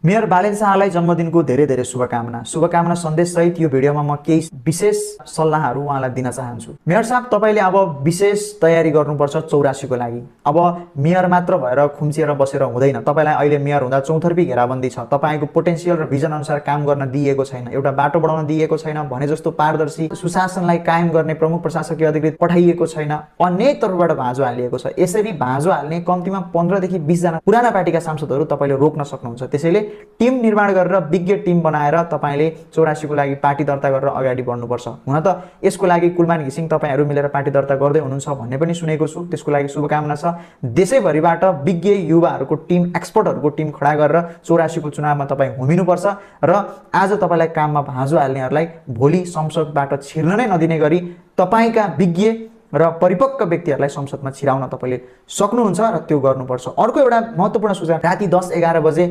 Mayor Balen शाहलाई जन्मदिनको धेरै धेरै शुभकामना सन्देश सहित यो भिडियोमा म केही विशेष सल्लाहहरू उहाँलाई दिन चाहन्छु। मेयर साहब, तपाईले अब विशेष तयारी गर्नुपर्छ 84 को लागि। अब मेयर मात्र भएर खुम्चिएर बसेर हुँदैन। तपाईलाई अहिले मेयर हुँदा चौतर्फी घेराबन्दी छ। तपाईको पोटेन्शियल र भिजन अनुसार काम गर्न दिएको छैन, एउटा बाटो बनाउन दिएको छैन, भने जस्तो पारदर्शी सुशासनलाई कायम गर्ने प्रमुख प्रशासकीय अधिकृत पठाइएको छैन, अनेक तर्फबाट भाँजो हालिएको छ। यसरी भाँजो हाल्ने कम्तीमा 15 देखि 20 जना पुराना पार्टीका सांसदहरू तपाईले रोक्न सक्नुहुन्छ। त्यसैले टिम निर्माण गरेर विज्ञ टिम बनाएर तपाईले 84 को लागि पार्टी दर्ता गरेर अगाडि बढ्नुपर्छ। हुन त यसको लागि कुलमान घिसिङ तपाईहरु मिलेर पार्टी दर्ता गर्दै हुनुहुन्छ भन्ने पनि सुनेको छु। त्यसको लागि शुभकामना छ। देशैभरिबाट विज्ञ युवाहरूको टिम, एक्सपर्टहरूको टिम खडा गरेर 84 को चुनावमा तपाई हुमिनुपर्छ र आज तपाईलाई काममा भाँजो हाल्नेहरूलाई भोलि संसदबाट छिर्न नै नदिने गरी तपाईका विज्ञ र परिपक्व व्यक्तिहरूलाई संसदमा छिराउन तपाईले सक्नुहुन्छ र त्यो गर्नुपर्छ। अर्को एउटा महत्त्वपूर्ण सुझाव, राति 10-11 बजे